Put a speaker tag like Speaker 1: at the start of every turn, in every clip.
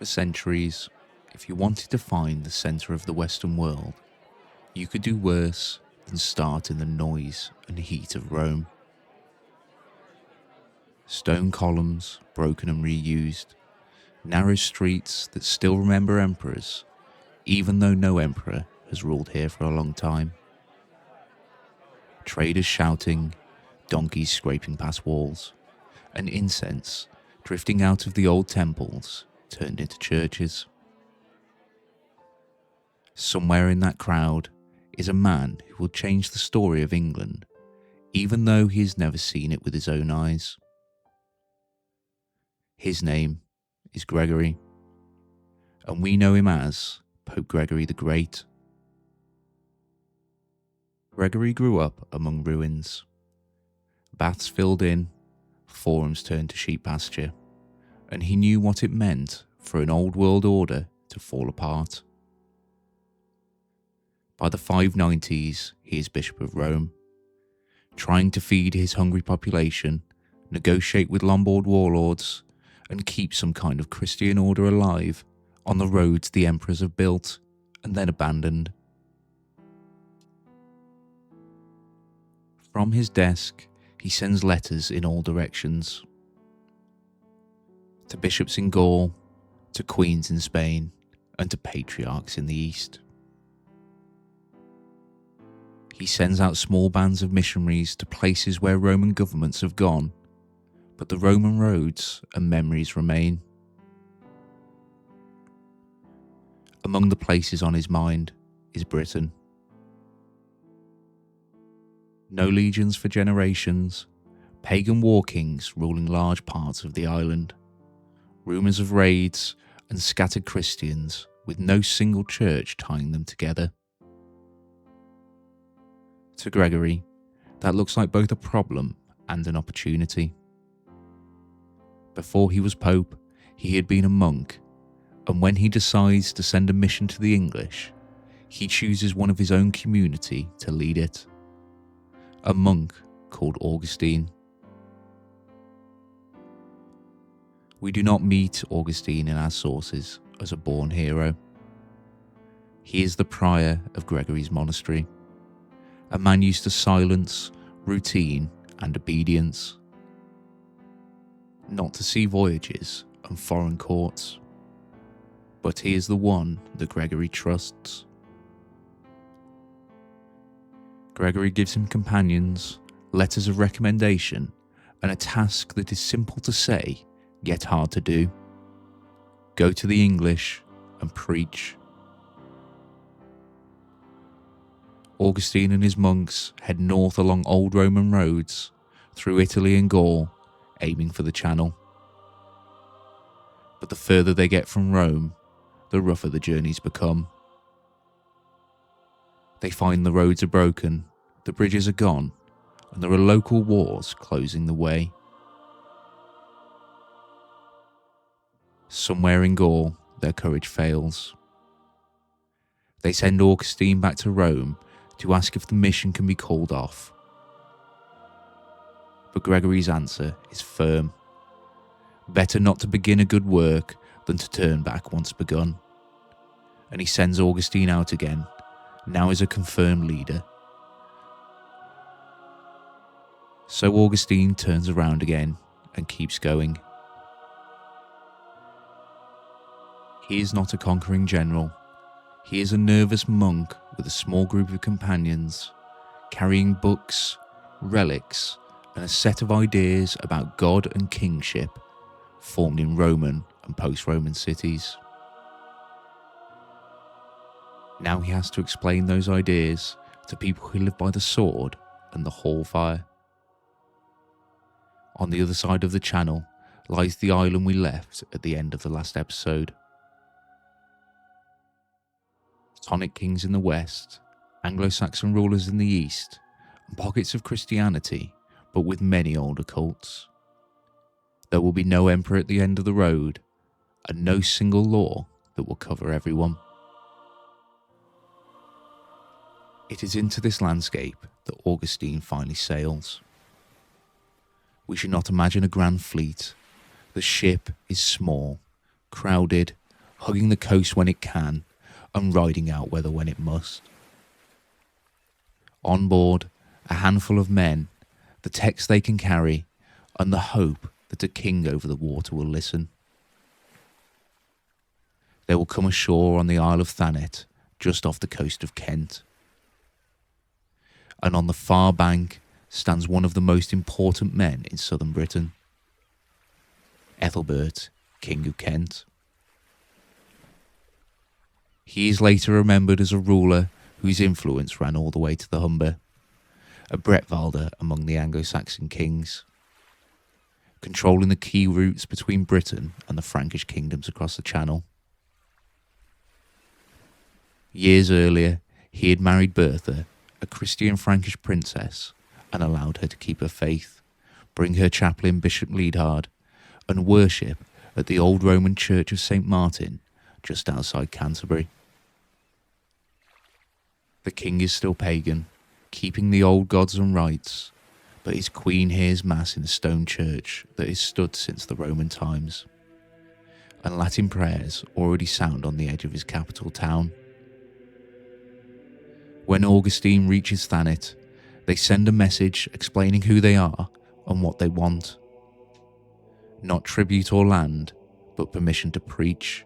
Speaker 1: For centuries, if you wanted to find the centre of the Western world, you could do worse than start in the noise and heat of Rome. Stone columns, broken and reused, narrow streets that still remember emperors, even though no emperor has ruled here for a long time. Traders shouting, donkeys scraping past walls, and incense drifting out of the old temples turned into churches. Somewhere in that crowd is a man who will change the story of England, even though he has never seen it with his own eyes. His name is Gregory, and we know him as Pope Gregory the Great. Gregory grew up among ruins. Baths filled in, forums turned to sheep pasture, and he knew what it meant for an old world order to fall apart. By the 590s, he is Bishop of Rome, trying to feed his hungry population, negotiate with Lombard warlords, and keep some kind of Christian order alive on the roads the emperors have built and then abandoned. From his desk, he sends letters in all directions. To bishops in Gaul, to queens in Spain, and to patriarchs in the East. He sends out small bands of missionaries to places where Roman governments have gone, but the Roman roads and memories remain. Among the places on his mind is Britain. No legions for generations, pagan war kings ruling large parts of the island, rumours of raids and scattered Christians with no single church tying them together. To Gregory, that looks like both a problem and an opportunity. Before he was Pope, he had been a monk, and when he decides to send a mission to the English, he chooses one of his own community to lead it. A monk called Augustine. We do not meet Augustine in our sources as a born hero. He is the prior of Gregory's monastery, a man used to silence, routine, and obedience, not to sea voyages and foreign courts, but he is the one that Gregory trusts. Gregory gives him companions, letters of recommendation, and a task that is simple to say, yet hard to do. Go to the English and preach. Augustine and his monks head north along old Roman roads, through Italy and Gaul, aiming for the Channel. But the further they get from Rome, the rougher the journeys become. They find the roads are broken, the bridges are gone, and there are local wars closing the way. Somewhere in Gaul, their courage fails. They send Augustine back to Rome to ask if the mission can be called off. But Gregory's answer is firm. Better not to begin a good work than to turn back once begun. And he sends Augustine out again, now as a confirmed leader. So Augustine turns around again and keeps going. He is not a conquering general. He is a nervous monk with a small group of companions, carrying books, relics, and a set of ideas about God and kingship formed in Roman and post-Roman cities. Now he has to explain those ideas to people who live by the sword and the hall fire. On the other side of the Channel lies the island we left at the end of the last episode. Tonic kings in the west, Anglo Saxon rulers in the east, and pockets of Christianity, but with many older cults. There will be no emperor at the end of the road, and no single law that will cover everyone. It is into this landscape that Augustine finally sails. We should not imagine a grand fleet. The ship is small, crowded, hugging the coast when it can, and riding out weather when it must. On board, a handful of men, the text they can carry, and the hope that a king over the water will listen. They will come ashore on the Isle of Thanet, just off the coast of Kent. And on the far bank stands one of the most important men in southern Britain, Æthelberht, King of Kent. He is later remembered as a ruler whose influence ran all the way to the Humber, a Bretwalder among the Anglo Saxon kings, controlling the key routes between Britain and the Frankish kingdoms across the Channel. Years earlier, he had married Bertha, a Christian Frankish princess, and allowed her to keep her faith, bring her chaplain Bishop Leadhard, and worship at the old Roman church of St. Martin, just outside Canterbury. The king is still pagan, keeping the old gods and rites, but his queen hears mass in a stone church that has stood since the Roman times, and Latin prayers already sound on the edge of his capital town. When Augustine reaches Thanet, they send a message explaining who they are and what they want. Not tribute or land, but permission to preach.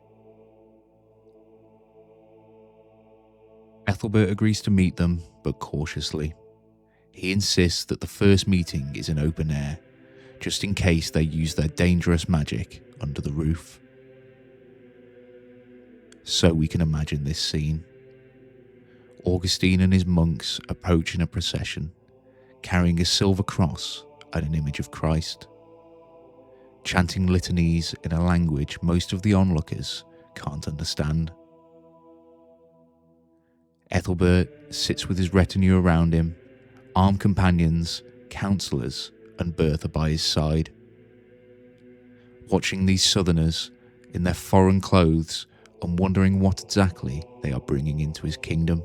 Speaker 1: Æthelberht agrees to meet them, but cautiously. He insists that the first meeting is in open air, just in case they use their dangerous magic under the roof. So we can imagine this scene. Augustine and his monks approach in a procession, carrying a silver cross and an image of Christ, chanting litanies in a language most of the onlookers can't understand. Æthelberht sits with his retinue around him, armed companions, counsellors, and Bertha by his side, watching these southerners in their foreign clothes and wondering what exactly they are bringing into his kingdom.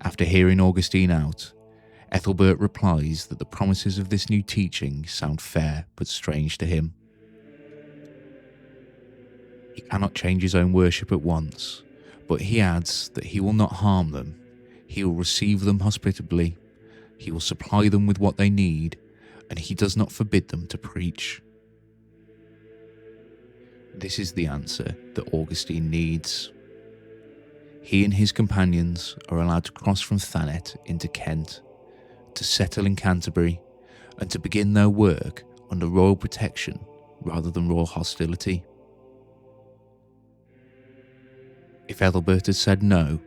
Speaker 1: After hearing Augustine out, Æthelberht replies that the promises of this new teaching sound fair but strange to him. He cannot change his own worship at once, but he adds that he will not harm them, he will receive them hospitably, he will supply them with what they need, and he does not forbid them to preach. This is the answer that Augustine needs. He and his companions are allowed to cross from Thanet into Kent, to settle in Canterbury, and to begin their work under royal protection rather than royal hostility. If Æthelberht had said no,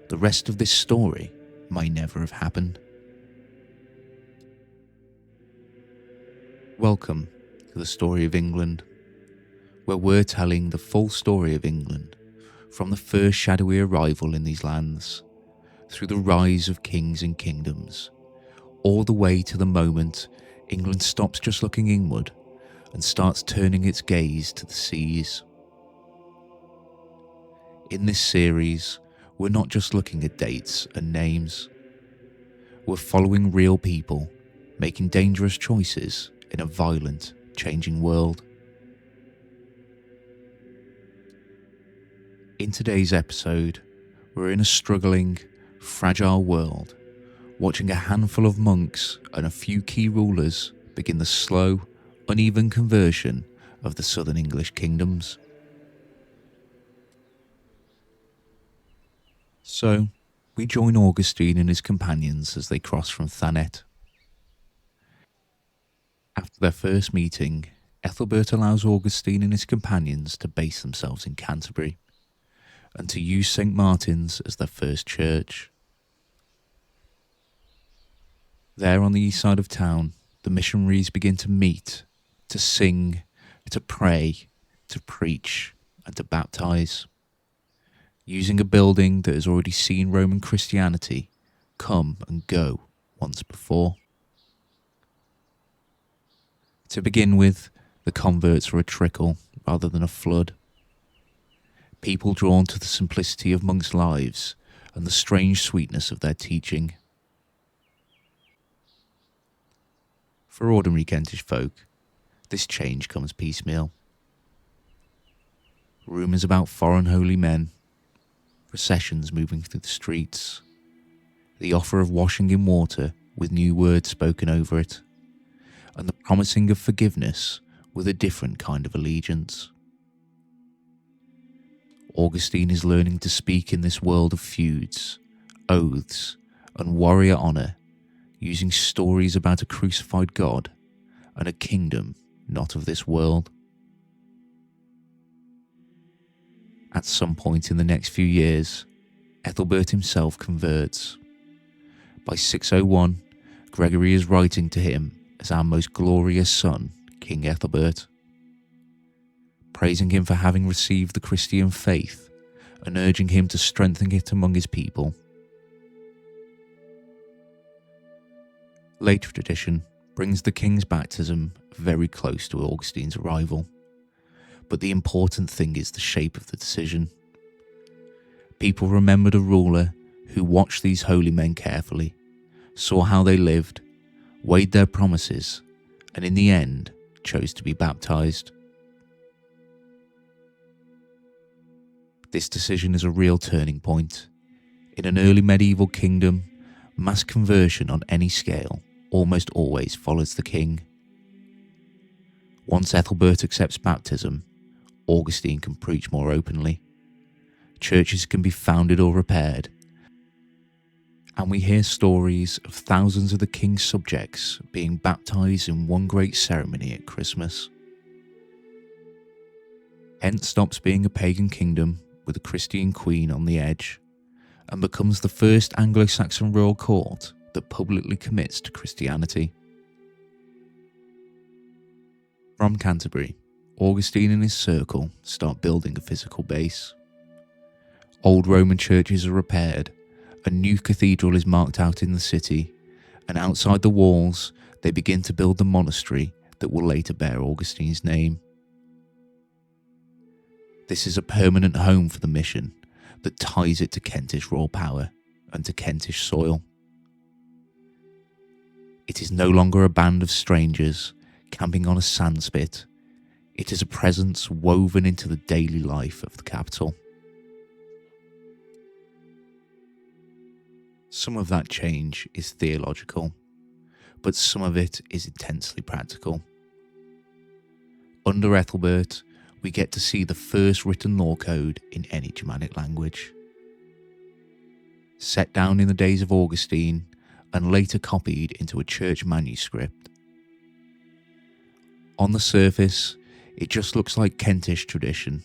Speaker 1: the rest of this story may never have happened. Welcome to the Story of England, where we're telling the full story of England, from the first shadowy arrival in these lands, through the rise of kings and kingdoms, all the way to the moment England stops just looking inward and starts turning its gaze to the seas. In this series, we're not just looking at dates and names. We're following real people, making dangerous choices in a violent, changing world. In today's episode, we're in a struggling, fragile world, watching a handful of monks and a few key rulers begin the slow, uneven conversion of the southern English kingdoms. So, we join Augustine and his companions as they cross from Thanet. After their first meeting, Æthelberht allows Augustine and his companions to base themselves in Canterbury, and to use St. Martin's as their first church. There on the east side of town, the missionaries begin to meet, to sing, to pray, to preach, and to baptize, using a building that has already seen Roman Christianity come and go once before. To begin with, the converts were a trickle rather than a flood. People drawn to the simplicity of monks' lives and the strange sweetness of their teaching. For ordinary Kentish folk, this change comes piecemeal. rumours about foreign holy men, processions moving through the streets, the offer of washing in water with new words spoken over it, and the promising of forgiveness with a different kind of allegiance. Augustine is learning to speak in this world of feuds, oaths, and warrior honour, using stories about a crucified God and a kingdom not of this world. At some point in the next few years, Æthelberht himself converts. By 601, Gregory is writing to him as our most glorious son, King Æthelberht, praising him for having received the Christian faith and urging him to strengthen it among his people. Later tradition brings the king's baptism very close to Augustine's arrival, but the important thing is the shape of the decision. People remembered a ruler who watched these holy men carefully, saw how they lived, weighed their promises, and in the end chose to be baptized. This decision is a real turning point. In an early medieval kingdom, mass conversion on any scale almost always follows the king. Once Æthelberht accepts baptism, Augustine can preach more openly. Churches can be founded or repaired, and we hear stories of thousands of the king's subjects being baptized in one great ceremony at Christmas. Kent stops being a pagan kingdom with a Christian queen on the edge, and becomes the first Anglo Saxon royal court that publicly commits to Christianity. From Canterbury, Augustine and his circle start building a physical base. Old Roman churches are repaired, a new cathedral is marked out in the city, and outside the walls they begin to build the monastery that will later bear Augustine's name. This is a permanent home for the mission that ties it to Kentish royal power and to Kentish soil. It is no longer a band of strangers camping on a sandspit. It is a presence woven into the daily life of the capital. Some of that change is theological, but some of it is intensely practical. Under Æthelberht, we get to see the first written law code in any Germanic language. Set down in the days of Augustine and later copied into a church manuscript. On the surface, it just looks like Kentish tradition,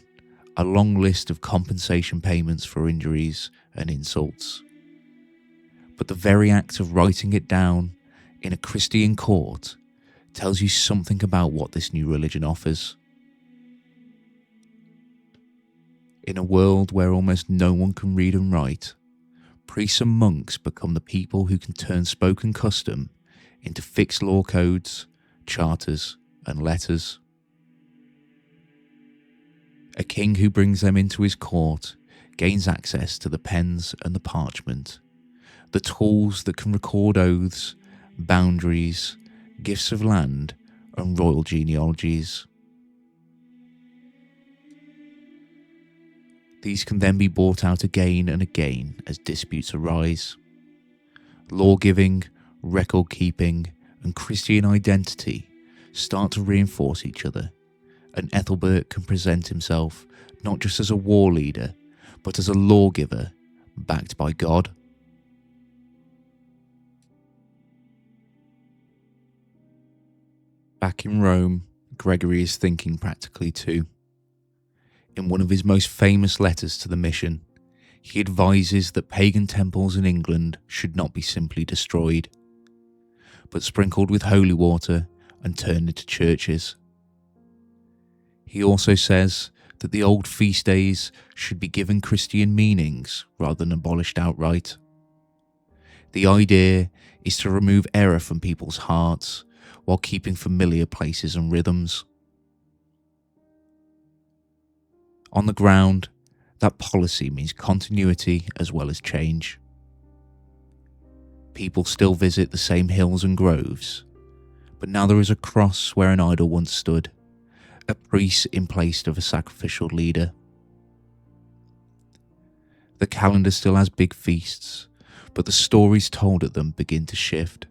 Speaker 1: a long list of compensation payments for injuries and insults. But the very act of writing it down in a Christian court tells you something about what this new religion offers. In a world where almost no one can read and write, priests and monks become the people who can turn spoken custom into fixed law codes, charters, and letters. A king who brings them into his court gains access to the pens and the parchment, the tools that can record oaths, boundaries, gifts of land, and royal genealogies. These can then be brought out again and again as disputes arise. Law-giving, record-keeping, and Christian identity start to reinforce each other, and Æthelberht can present himself not just as a war leader, but as a lawgiver backed by God. Back in Rome, Gregory is thinking practically too. In one of his most famous letters to the mission, he advises that pagan temples in England should not be simply destroyed, but sprinkled with holy water and turned into churches. He also says that the old feast days should be given Christian meanings rather than abolished outright. The idea is to remove error from people's hearts while keeping familiar places and rhythms. On the ground, that policy means continuity as well as change. People still visit the same hills and groves, but now there is a cross where an idol once stood, a priest in place of a sacrificial leader. The calendar still has big feasts, but the stories told at them begin to shift.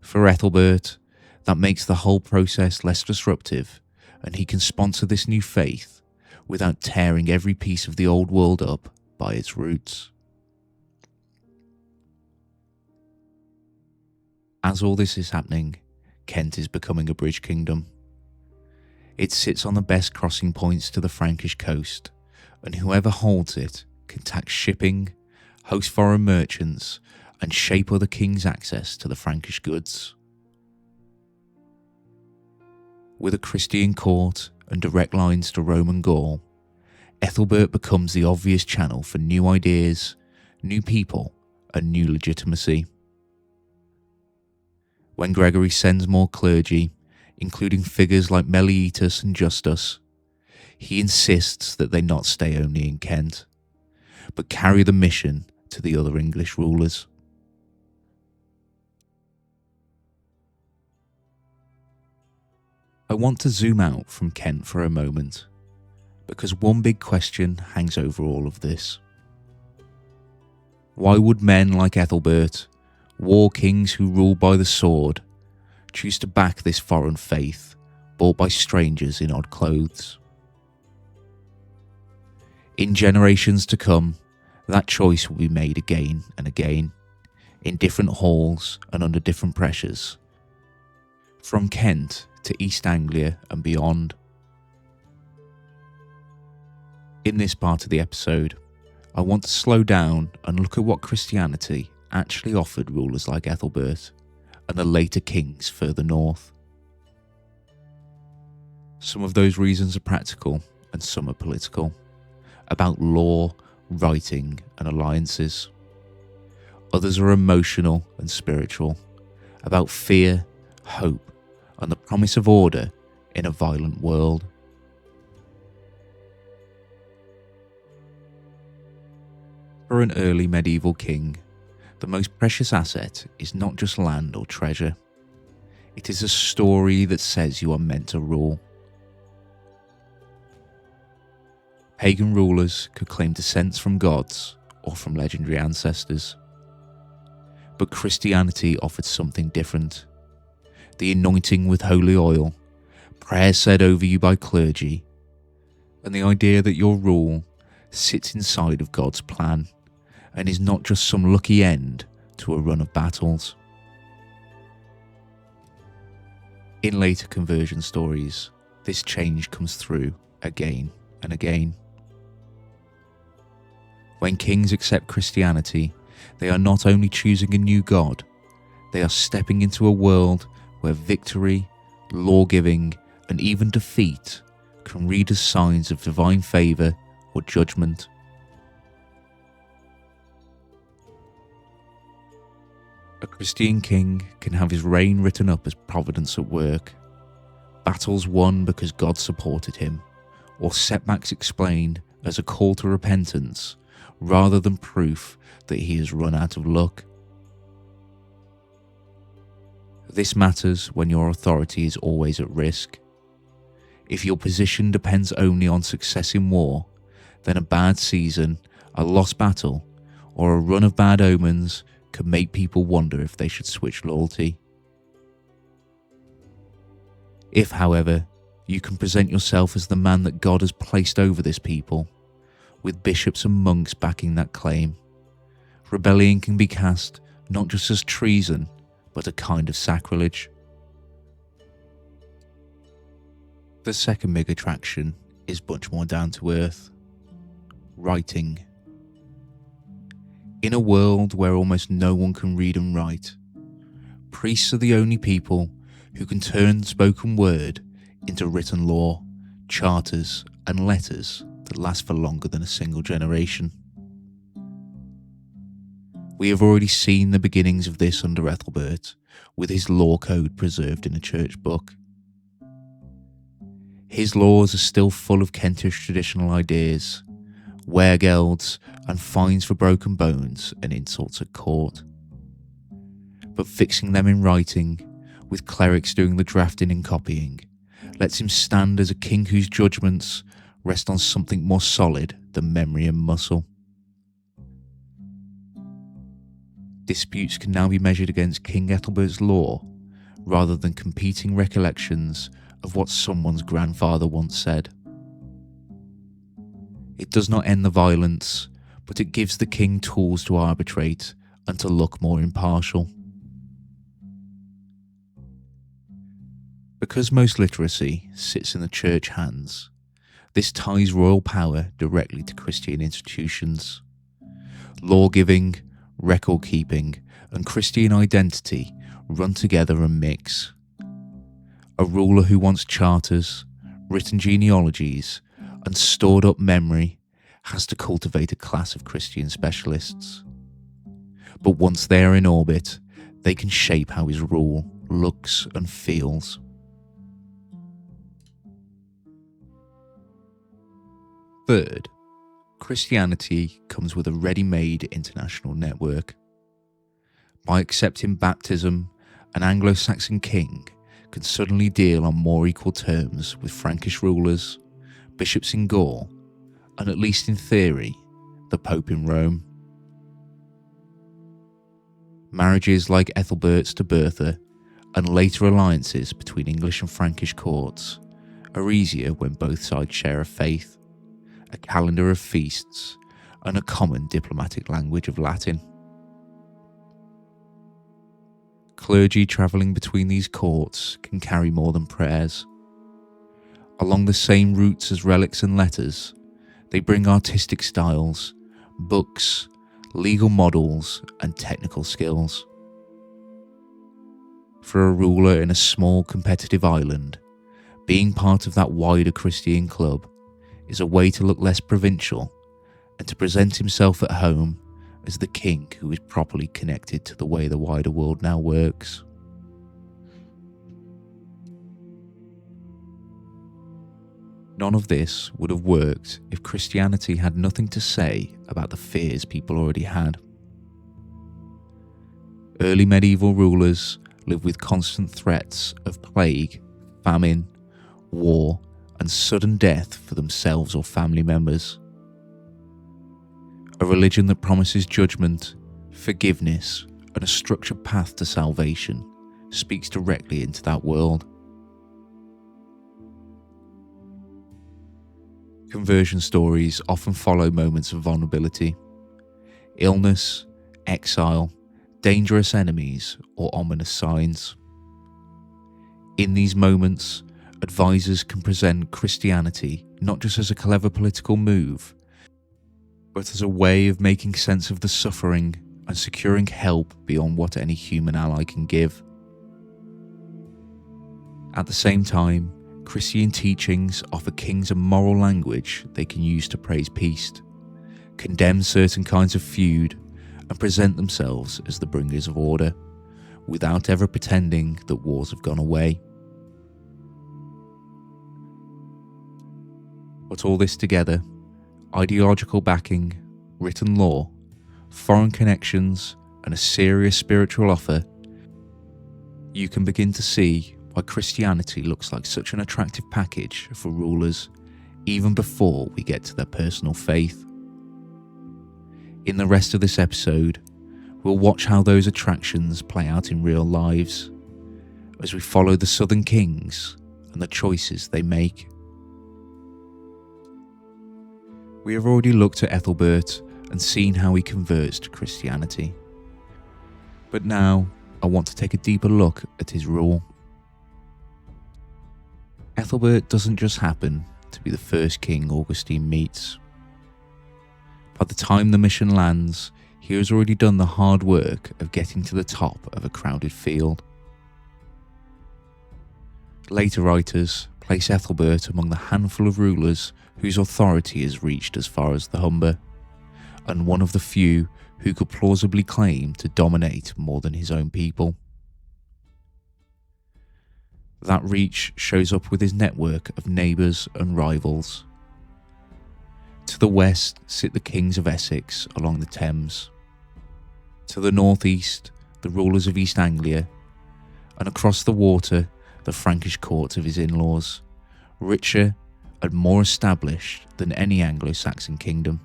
Speaker 1: For Æthelberht, that makes the whole process less disruptive, and he can sponsor this new faith without tearing every piece of the old world up by its roots. As all this is happening, Kent is becoming a bridge kingdom. It sits on the best crossing points to the Frankish coast, and whoever holds it can tax shipping, host foreign merchants, and shape other kings' access to the Frankish goods. With a Christian court and direct lines to Rome and Gaul, Æthelberht becomes the obvious channel for new ideas, new people, and new legitimacy. When Gregory sends more clergy, including figures like Mellitus and Justus, he insists that they not stay only in Kent, but carry the mission to the other English rulers. I want to zoom out from Kent for a moment, because one big question hangs over all of this. Why would men like Æthelberht, war kings who rule by the sword, choose to back this foreign faith bought by strangers in odd clothes? In generations to come, that choice will be made again and again, in different halls and under different pressures, from Kent to East Anglia and beyond. In this part of the episode, I want to slow down and look at what Christianity actually offered rulers like Æthelberht and the later kings further north. Some of those reasons are practical and some are political, about law, writing and alliances. Others are emotional and spiritual, about fear, hope and the promise of order in a violent world. For an early medieval king, the most precious asset is not just land or treasure. It is a story that says you are meant to rule. Pagan rulers could claim descent from gods or from legendary ancestors. But Christianity offered something different. The anointing with holy oil, prayers said over you by clergy, and the idea that your rule sits inside of God's plan and is not just some lucky end to a run of battles. In later conversion stories, this change comes through again and again. When kings accept Christianity, they are not only choosing a new God, they are stepping into a world where victory, law-giving, and even defeat can read as signs of divine favour or judgment. A Christian king can have his reign written up as providence at work, battles won because God supported him, or setbacks explained as a call to repentance rather than proof that he has run out of luck. This matters when your authority is always at risk. If your position depends only on success in war, then a bad season, a lost battle, or a run of bad omens can make people wonder if they should switch loyalty. If, however, you can present yourself as the man that God has placed over this people, with bishops and monks backing that claim, rebellion can be cast not just as treason, but a kind of sacrilege. The second big attraction is much more down to earth: writing. In a world where almost no one can read and write, priests are the only people who can turn spoken word into written law, charters, and letters that last for longer than a single generation. We have already seen the beginnings of this under Æthelberht, with his law code preserved in a church book. His laws are still full of Kentish traditional ideas, weregelds and fines for broken bones and insults at court. But fixing them in writing, with clerics doing the drafting and copying, lets him stand as a king whose judgments rest on something more solid than memory and muscle. Disputes can now be measured against King Æthelberht's law rather than competing recollections of what someone's grandfather once said. It does not end the violence, but it gives the king tools to arbitrate and to look more impartial. Because most literacy sits in the church hands, this ties royal power directly to Christian institutions. Law-giving, record-keeping, and Christian identity run together and mix. A ruler who wants charters, written genealogies, and stored up memory has to cultivate a class of Christian specialists. But once they are in orbit, they can shape how his rule looks and feels. Third, Christianity comes with a ready-made international network. By accepting baptism, an Anglo Saxon king can suddenly deal on more equal terms with Frankish rulers, bishops in Gaul, and at least in theory, the Pope in Rome. Marriages like Æthelberht's to Bertha, and later alliances between English and Frankish courts, are easier when both sides share a faith, a calendar of feasts, and a common diplomatic language of Latin. Clergy travelling between these courts can carry more than prayers. Along the same routes as relics and letters, they bring artistic styles, books, legal models, and technical skills. For a ruler in a small competitive island, being part of that wider Christian club is a way to look less provincial and to present himself at home as the king who is properly connected to the way the wider world now works. None of this would have worked if Christianity had nothing to say about the fears people already had. Early medieval rulers lived with constant threats of plague, famine, war, and sudden death for themselves or family members. A religion that promises judgment, forgiveness, and a structured path to salvation speaks directly into that world. Conversion stories often follow moments of vulnerability, illness, exile, dangerous enemies, or ominous signs. In these moments, advisors can present Christianity not just as a clever political move, but as a way of making sense of the suffering and securing help beyond what any human ally can give. At the same time, Christian teachings offer kings a moral language they can use to praise peace, condemn certain kinds of feud, and present themselves as the bringers of order, without ever pretending that wars have gone away. But all this together, ideological backing, written law, foreign connections, and a serious spiritual offer, you can begin to see why Christianity looks like such an attractive package for rulers even before we get to their personal faith. In the rest of this episode, we'll watch how those attractions play out in real lives as we follow the Southern Kings and the choices they make. We have already looked at Æthelberht and seen how he converts to Christianity. But now, I want to take a deeper look at his rule. Æthelberht doesn't just happen to be the first king Augustine meets. By the time the mission lands, he has already done the hard work of getting to the top of a crowded field. Later writers place Æthelberht among the handful of rulers whose authority has reached as far as the Humber, and one of the few who could plausibly claim to dominate more than his own people. That reach shows up with his network of neighbours and rivals. To the west sit the kings of Essex along the Thames. To the northeast, the rulers of East Anglia, and across the water, the Frankish court of his in-laws, richer and more established than any Anglo Saxon kingdom.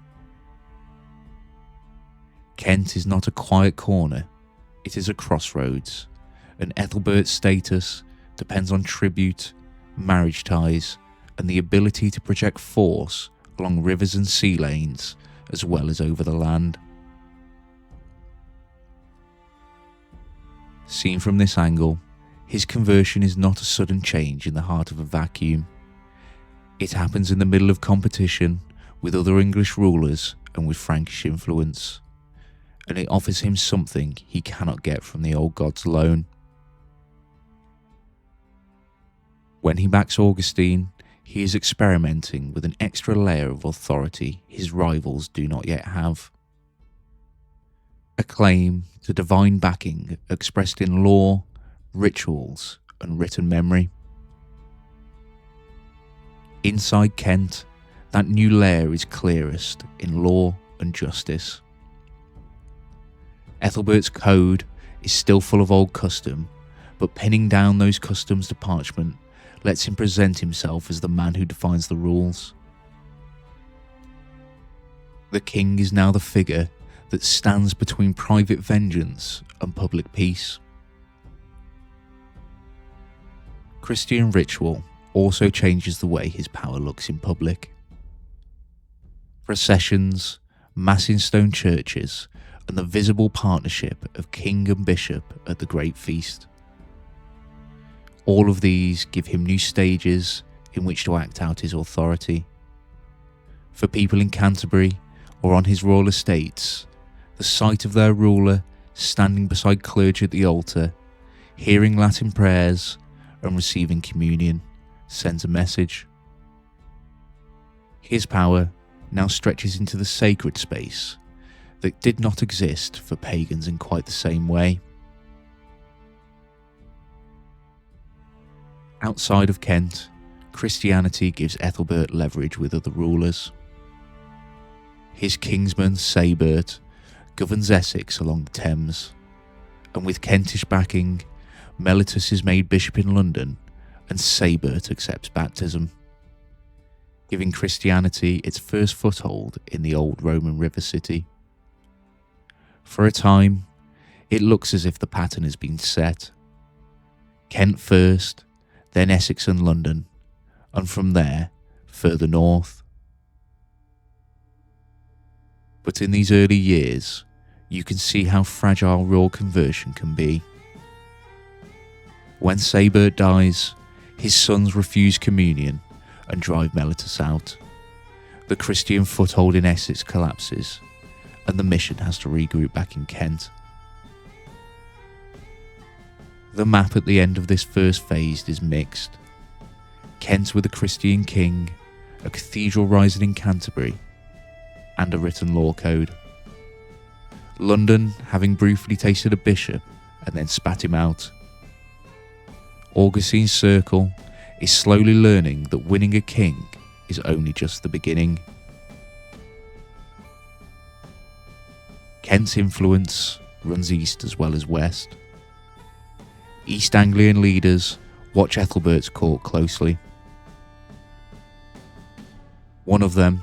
Speaker 1: Kent is not a quiet corner, it is a crossroads, and Æthelberht's status depends on tribute, marriage ties, and the ability to project force along rivers and sea lanes, as well as over the land. Seen from this angle, his conversion is not a sudden change in the heart of a vacuum. It happens in the middle of competition with other English rulers and with Frankish influence, and it offers him something he cannot get from the old gods alone. When he backs Augustine, he is experimenting with an extra layer of authority his rivals do not yet have. A claim to divine backing expressed in law, rituals, and written memory. Inside Kent, that new layer is clearest in law and justice. Æthelberht's code is still full of old custom, but pinning down those customs to parchment lets him present himself as the man who defines the rules. The king is now the figure that stands between private vengeance and public peace. Christian ritual also changes the way his power looks in public. Processions, mass in stone churches, and the visible partnership of king and bishop at the great feast. All of these give him new stages in which to act out his authority. For people in Canterbury or on his royal estates, the sight of their ruler standing beside clergy at the altar, hearing Latin prayers and receiving communion sends a message. His power now stretches into the sacred space that did not exist for pagans in quite the same way. Outside of Kent, Christianity gives Æthelberht leverage with other rulers. His kinsman Æthelberht governs Essex along the Thames, and with Kentish backing, Mellitus is made bishop in London and Æthelberht accepts baptism, giving Christianity its first foothold in the old Roman river city. For a time, it looks as if the pattern has been set. Kent first, then Essex and London, and from there, further north. But in these early years, you can see how fragile royal conversion can be. When Æthelberht dies, his sons refuse communion and drive Mellitus out. The Christian foothold in Essex collapses, and the mission has to regroup back in Kent. The map at the end of this first phase is mixed. Kent with a Christian king, a cathedral rising in Canterbury, and a written law code. London having briefly tasted a bishop and then spat him out. Augustine's circle is slowly learning that winning a king is only just the beginning. Kent's influence runs east as well as west. East Anglian leaders watch Æthelberht's court closely. One of them,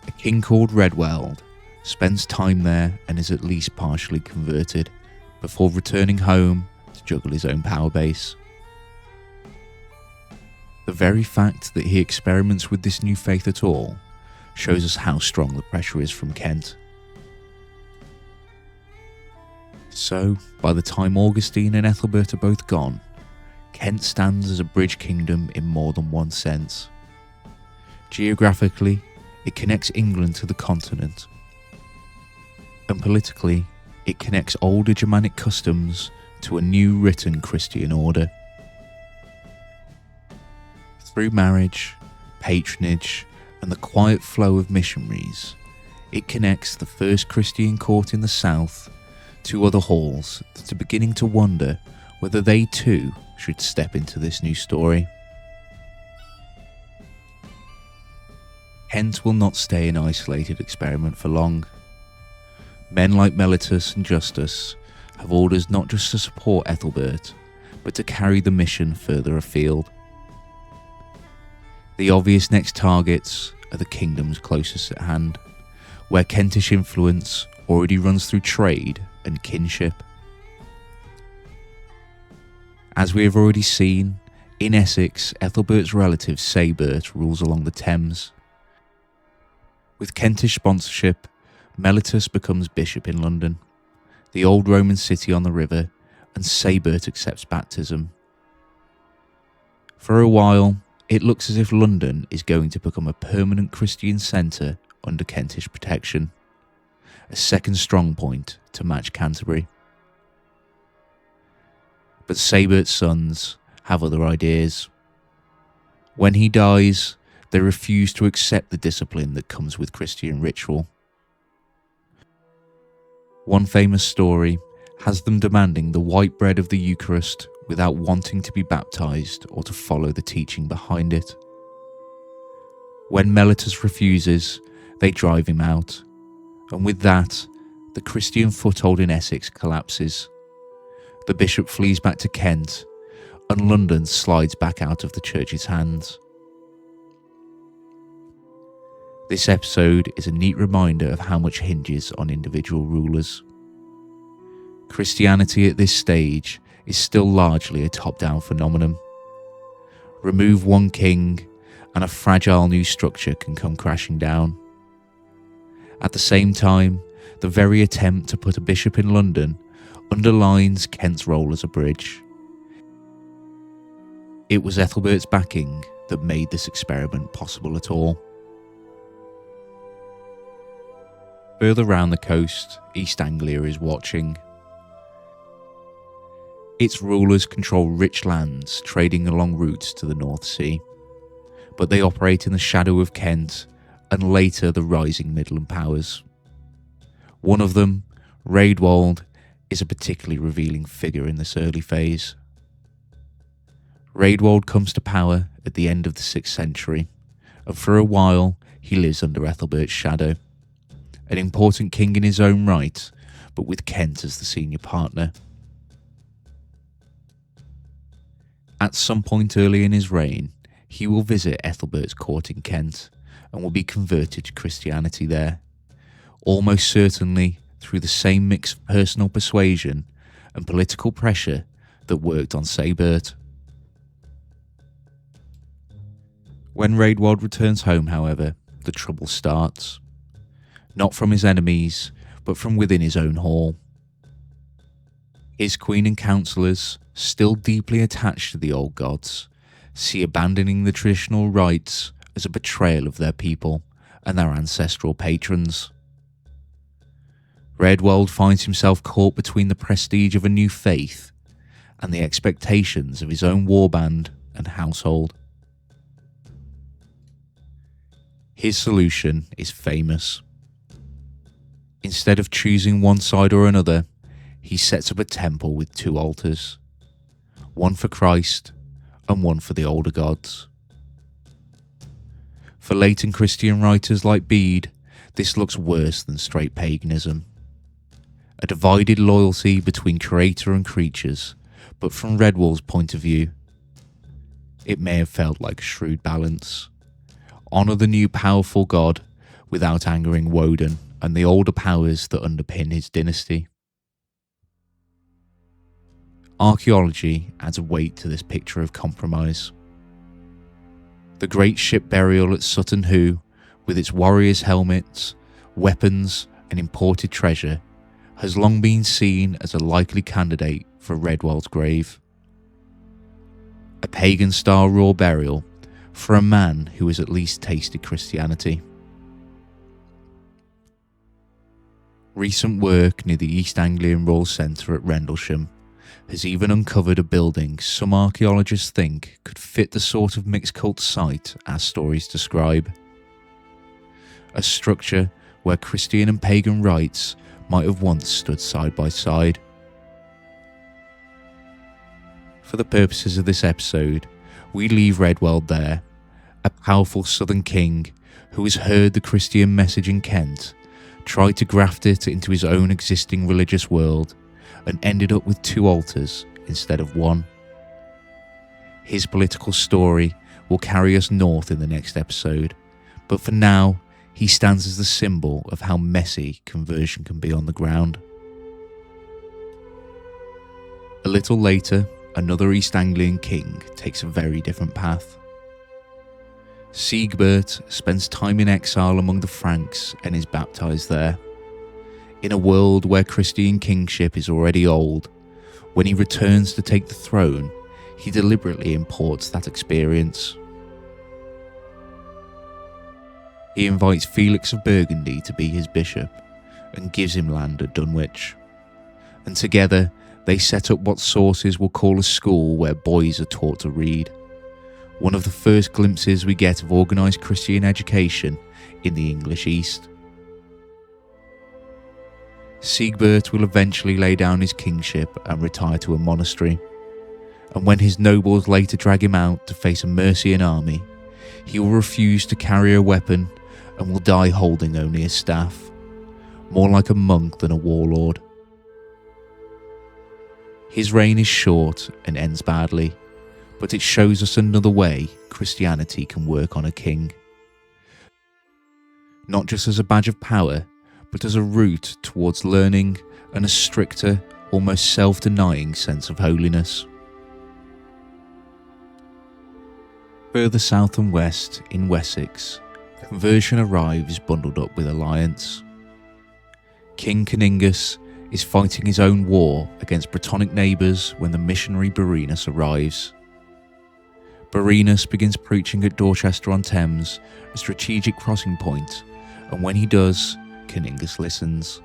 Speaker 1: a king called Redwald, spends time there and is at least partially converted before returning home to juggle his own power base. The very fact that he experiments with this new faith at all shows us how strong the pressure is from Kent. So, by the time Augustine and Æthelberht are both gone, Kent stands as a bridge kingdom in more than one sense. Geographically, it connects England to the continent, and politically, it connects older Germanic customs to a new written Christian order. Through marriage, patronage, and the quiet flow of missionaries, it connects the first Christian court in the south to other halls that are beginning to wonder whether they too should step into this new story. Kent will not stay an isolated experiment for long. Men like Mellitus and Justus have orders not just to support Æthelberht, but to carry the mission further afield. The obvious next targets are the kingdoms closest at hand, where Kentish influence already runs through trade and kinship. As we have already seen, in Essex, Æthelberht's relative Sæbert rules along the Thames. With Kentish sponsorship, Mellitus becomes bishop in London, the old Roman city on the river, and Sæbert accepts baptism. For a while, it looks as if London is going to become a permanent Christian centre under Kentish protection, a second strong point to match Canterbury. But Sæbert's sons have other ideas. When he dies, they refuse to accept the discipline that comes with Christian ritual. One famous story has them demanding the white bread of the Eucharist without wanting to be baptised or to follow the teaching behind it. When Mellitus refuses, they drive him out, and with that, the Christian foothold in Essex collapses. The bishop flees back to Kent, and London slides back out of the church's hands. This episode is a neat reminder of how much hinges on individual rulers. Christianity at this stage is still largely a top-down phenomenon. Remove one king, and a fragile new structure can come crashing down. At the same time, the very attempt to put a bishop in London underlines Kent's role as a bridge. It was Æthelberht's backing that made this experiment possible at all. Further round the coast, East Anglia is watching. Its rulers control rich lands trading along routes to the North Sea, but they operate in the shadow of Kent and later the rising Midland powers. One of them, Raedwald, is a particularly revealing figure in this early phase. Raedwald comes to power at the end of the 6th century, and for a while he lives under Æthelberht's shadow. An important king in his own right, but with Kent as the senior partner. At some point early in his reign, he will visit Æthelberht's court in Kent and will be converted to Christianity there, almost certainly through the same mix of personal persuasion and political pressure that worked on Sæbert. When Raedwald returns home, however, the trouble starts. Not from his enemies, but from within his own hall. His queen and councillors, still deeply attached to the old gods, see abandoning the traditional rites as a betrayal of their people and their ancestral patrons. Raedwald finds himself caught between the prestige of a new faith and the expectations of his own warband and household. His solution is famous. Instead of choosing one side or another, he sets up a temple with 2 altars, one for Christ and one for the older gods. For latent Christian writers like Bede, this looks worse than straight paganism. A divided loyalty between creator and creatures, but from Raedwald's point of view, it may have felt like a shrewd balance. Honour the new powerful god without angering Woden and the older powers that underpin his dynasty. Archaeology adds weight to this picture of compromise. The great ship burial at Sutton Hoo, with its warriors' helmets, weapons and imported treasure, has long been seen as a likely candidate for Raedwald's grave. A pagan-style raw burial for a man who has at least tasted Christianity. Recent work near the East Anglian Royal Centre at Rendlesham has even uncovered a building some archaeologists think could fit the sort of mixed cult site our stories describe. A structure where Christian and pagan rites might have once stood side by side. For the purposes of this episode, we leave Raedwald there, a powerful southern king who has heard the Christian message in Kent, tried to graft it into his own existing religious world, and ended up with 2 altars instead of one. His political story will carry us north in the next episode, but for now, he stands as the symbol of how messy conversion can be on the ground. A little later, another East Anglian king takes a very different path. Æthelberht spends time in exile among the Franks and is baptised there. In a world where Christian kingship is already old, when he returns to take the throne, he deliberately imports that experience. He invites Felix of Burgundy to be his bishop and gives him land at Dunwich. And together they set up what sources will call a school where boys are taught to read. One of the first glimpses we get of organised Christian education in the English East. Æthelberht will eventually lay down his kingship and retire to a monastery. And when his nobles later drag him out to face a Mercian army, he will refuse to carry a weapon and will die holding only a staff, more like a monk than a warlord. His reign is short and ends badly, but it shows us another way Christianity can work on a king. Not just as a badge of power, but as a route towards learning and a stricter, almost self-denying sense of holiness. Further south and west, in Wessex, conversion arrives bundled up with alliance. King Caningus is fighting his own war against Brittonic neighbours when the missionary Birinus arrives. Birinus begins preaching at Dorchester-on-Thames, a strategic crossing point, and when he does, Caningus listens.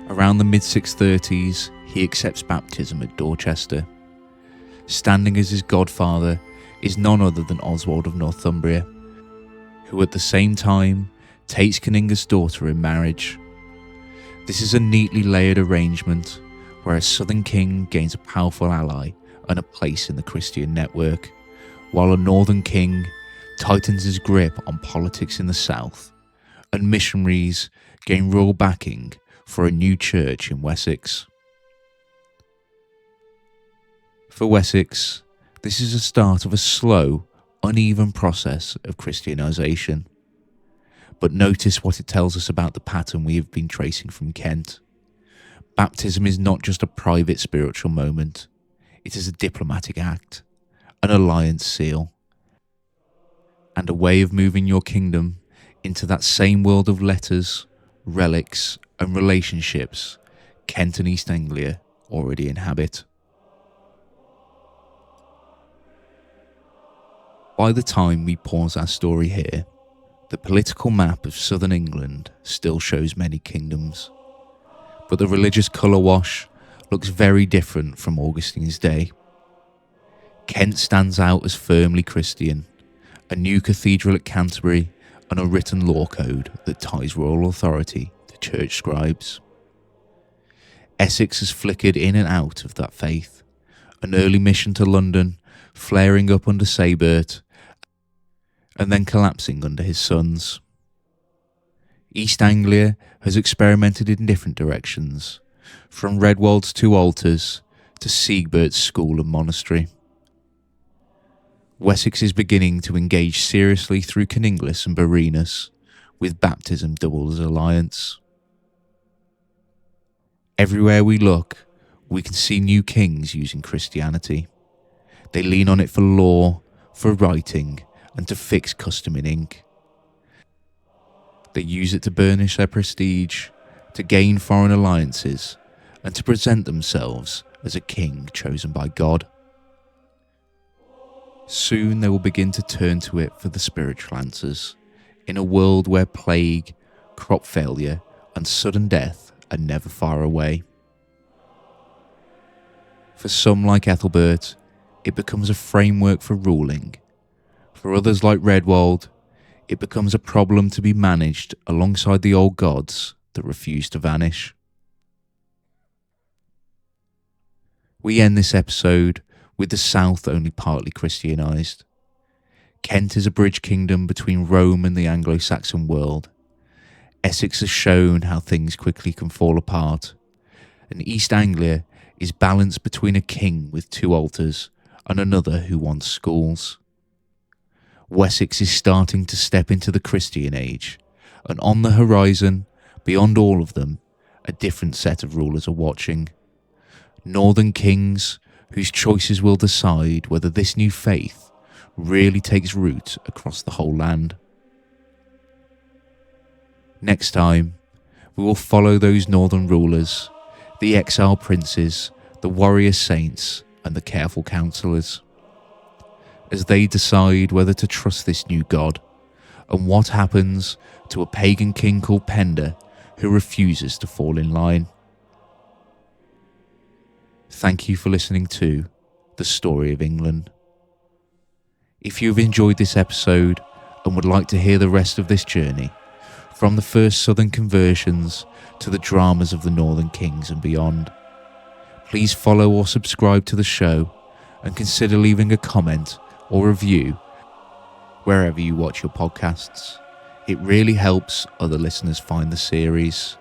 Speaker 1: Around the mid-630s, he accepts baptism at Dorchester. Standing as his godfather is none other than Oswald of Northumbria, who at the same time takes Caningus' daughter in marriage. This is a neatly layered arrangement where a southern king gains a powerful ally and a place in the Christian network, while a northern king tightens his grip on politics in the south, and missionaries gain royal backing for a new church in Wessex. For Wessex, this is the start of a slow, uneven process of Christianisation. But notice what it tells us about the pattern we have been tracing from Kent. Baptism is not just a private spiritual moment, it is a diplomatic act, an alliance seal, and a way of moving your kingdom into that same world of letters, relics, and relationships Kent and East Anglia already inhabit. By the time we pause our story here, the political map of southern England still shows many kingdoms, but the religious colour wash looks very different from Augustine's day. Kent stands out as firmly Christian, a new cathedral at Canterbury and a written law code that ties royal authority to church scribes. Essex has flickered in and out of that faith, an early mission to London flaring up under Æthelberht and then collapsing under his sons. East Anglia has experimented in different directions, from Redwold's two altars to Æthelberht's school and monastery. Wessex is beginning to engage seriously through Caningus and Birinus, with baptism doubled as alliance. Everywhere we look, we can see new kings using Christianity. They lean on it for law, for writing, and to fix custom in ink. They use it to burnish their prestige, to gain foreign alliances, and to present themselves as a king chosen by God. Soon they will begin to turn to it for the spiritual answers, in a world where plague, crop failure, and sudden death are never far away. For some like Æthelberht, it becomes a framework for ruling. For others like Redwold, it becomes a problem to be managed alongside the old gods that refuse to vanish. We end this episode with the south only partly Christianised. Kent is a bridge kingdom between Rome and the Anglo Saxon world. Essex has shown how things quickly can fall apart, and East Anglia is balanced between a king with two altars and another who wants schools. Wessex is starting to step into the Christian age, and on the horizon, beyond all of them, a different set of rulers are watching. Northern kings whose choices will decide whether this new faith really takes root across the whole land. Next time, we will follow those northern rulers, the exiled princes, the warrior saints, and the careful counsellors, as they decide whether to trust this new god, and what happens to a pagan king called Penda who refuses to fall in line. Thank you for listening to The Story of England. If you've enjoyed this episode and would like to hear the rest of this journey, from the first southern conversions to the dramas of the northern kings and beyond, please follow or subscribe to the show and consider leaving a comment or review wherever you watch your podcasts. It really helps other listeners find the series.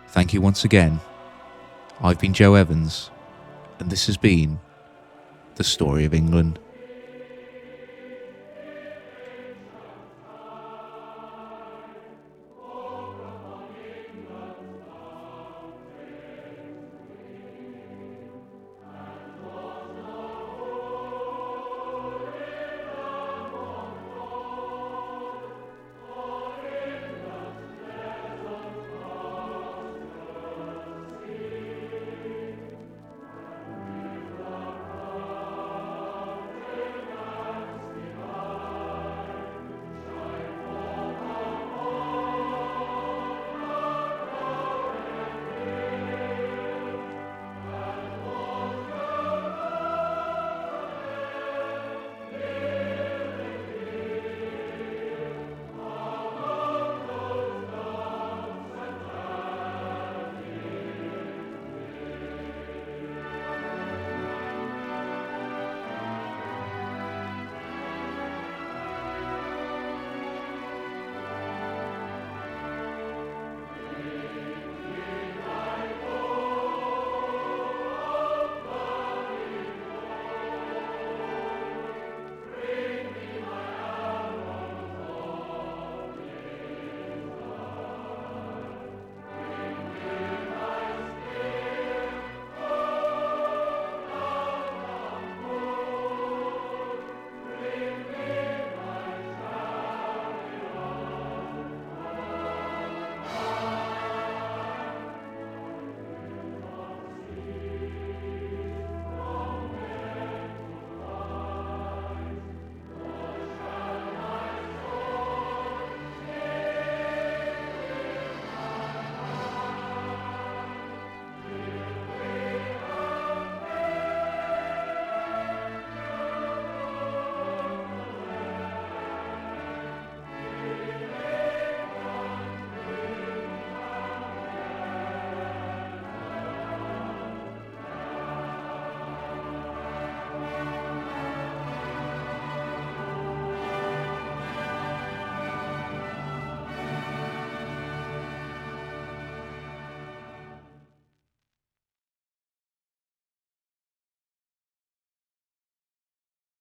Speaker 1: Thank you once again. I've been Joe Evans, and this has been The Story of England.